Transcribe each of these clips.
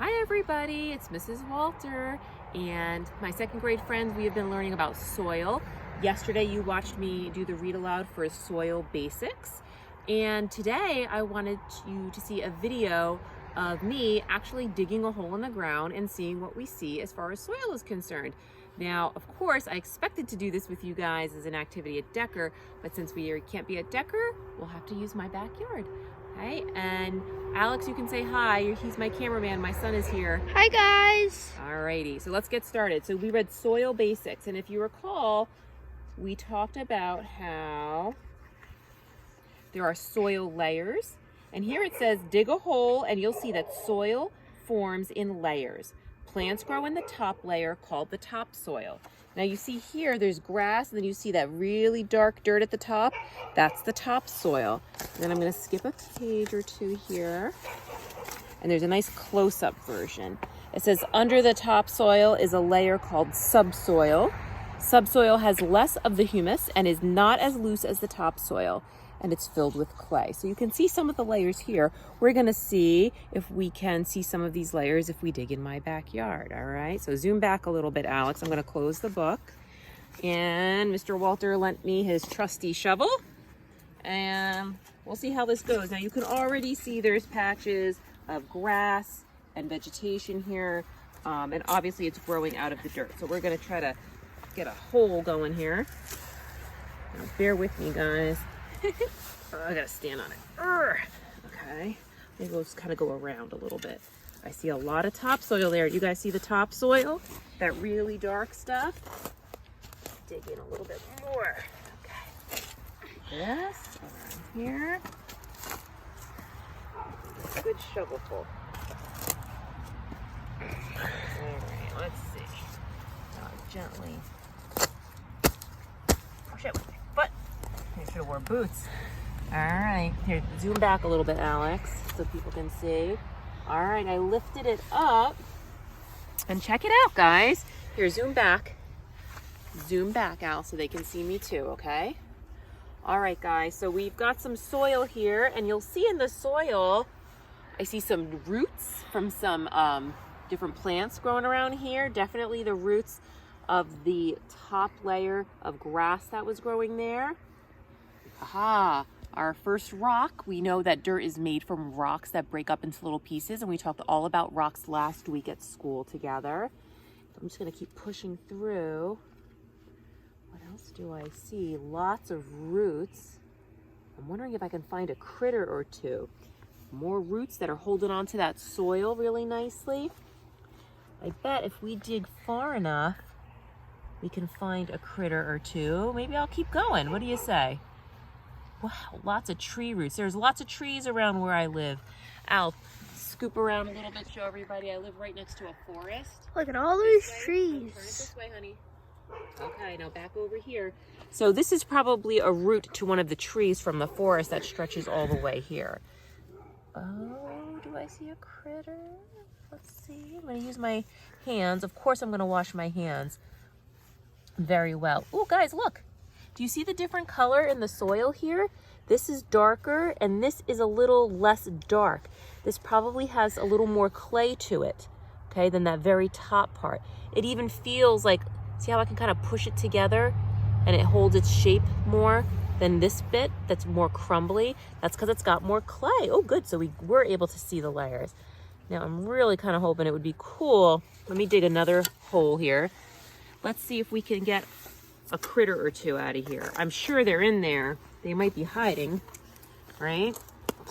Hi everybody, it's Mrs. Walter and my second grade friends. We have been learning about soil. Yesterday you watched me do the read aloud for soil basics, and today I wanted you to see a video of me actually digging a hole in the ground and seeing what we see as far as soil is concerned. Now, of course, I expected to do this with you guys as an activity at Decker, but since we can't be at Decker, we'll have to use my backyard. Okay, and Alex, you can say hi. He's my cameraman. My son is here. Hi guys. Alrighty, so let's get started. So we read soil basics, and if you recall, we talked about how there are soil layers. And here it says dig a hole, and you'll see that soil forms in layers. Plants grow in the top layer called the topsoil. Now you see here there's grass, and then you see that really dark dirt at the top. That's the topsoil. And then I'm going to skip a page or two here. And there's a nice close-up version. It says under the topsoil is a layer called subsoil. Subsoil has less of the humus and is not as loose as the topsoil, and it's filled with clay. So you can see some of the layers here. We're gonna see if we can see some of these layers if we dig in my backyard, all right? So zoom back a little bit, Alex. I'm gonna close the book. And Mr. Walter lent me his trusty shovel, and we'll see how this goes. Now you can already see there's patches of grass and vegetation here, and obviously it's growing out of the dirt. So we're gonna try to get a hole going here. Now, bear with me, guys. I gotta stand on it. Okay, maybe we'll just kind of go around a little bit. I see a lot of topsoil there. You guys see the topsoil? That really dark stuff? Dig in a little bit more. Okay. This around here. Good shovelful. Alright, let's see. Now gently push it with my foot. I should have wore boots. Alright, here, zoom back a little bit, Alex, so people can see. Alright, I lifted it up. And check it out, guys. Here, zoom back. Zoom back, Al, so they can see me too, okay? Alright, guys, so we've got some soil here, and you'll see in the soil, I see some roots from some different plants growing around here. Definitely the roots of the top layer of grass that was growing there. Aha, our first rock. We know that dirt is made from rocks that break up into little pieces, and we talked all about rocks last week at school together. I'm just gonna keep pushing through. What else do I see? Lots of roots. I'm wondering if I can find a critter or two. More roots that are holding on to that soil really nicely. I bet if we dig far enough, we can find a critter or two. Maybe I'll keep going. What do you say? Wow, lots of tree roots. There's lots of trees around where I live. I'll scoop around a little bit, show everybody. I live right next to a forest. Look at all these trees. Turn it this way, honey. Okay, now back over here. So this is probably a root to one of the trees from the forest that stretches all the way here. Oh, do I see a critter? Let's see. I'm going to use my hands. Of course, I'm going to wash my hands very well. Oh, guys, look. Do you see the different color in the soil here? This is darker, and this is a little less dark. This probably has a little more clay to it, okay, than that very top part. It even feels like, see how I can kind of push it together and it holds its shape more than this bit that's more crumbly? That's because it's got more clay. Oh, good, so we were able to see the layers. Now, I'm really kind of hoping it would be cool. Let me dig another hole here. Let's see if we can get a critter or two out of here. I'm sure they're in there. They might be hiding, right?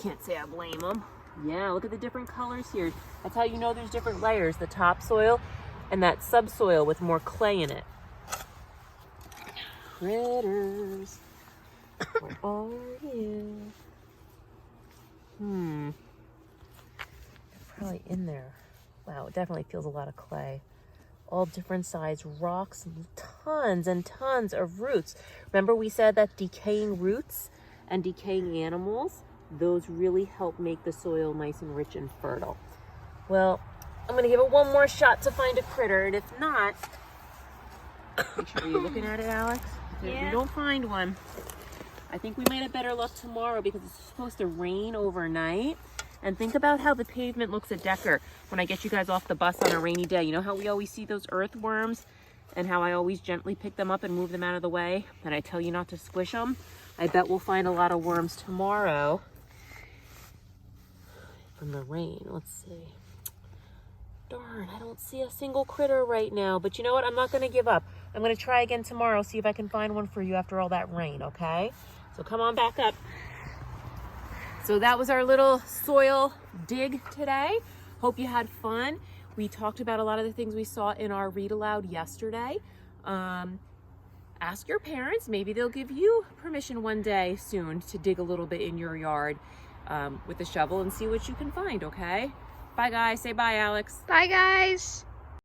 Can't say I blame them. Yeah, look at the different colors here. That's how you know there's different layers. The topsoil and that subsoil with more clay in it. Critters. Where are you? They're probably in there. Wow, it definitely feels a lot of clay. All different size rocks, tons and tons of roots. Remember we said that decaying roots and decaying animals, those really help make the soil nice and rich and fertile. Well, I'm gonna give it one more shot to find a critter, and if not, make sure you're looking at it, Alex. If you don't find one, I think we might have better luck tomorrow because it's supposed to rain overnight. And think about how the pavement looks at Decker when I get you guys off the bus on a rainy day. You know how we always see those earthworms and how I always gently pick them up and move them out of the way? And I tell you not to squish them. I bet we'll find a lot of worms tomorrow from the rain. Let's see. Darn, I don't see a single critter right now. But you know what? I'm not going to give up. I'm going to try again tomorrow, see if I can find one for you after all that rain, okay? So come on back up. So that was our little soil dig today. Hope you had fun. We talked about a lot of the things we saw in our read aloud yesterday. Ask your parents. Maybe they'll give you permission one day soon to dig a little bit in your yard with a shovel and see what you can find, okay? Bye, guys. Say bye, Alex. Bye, guys.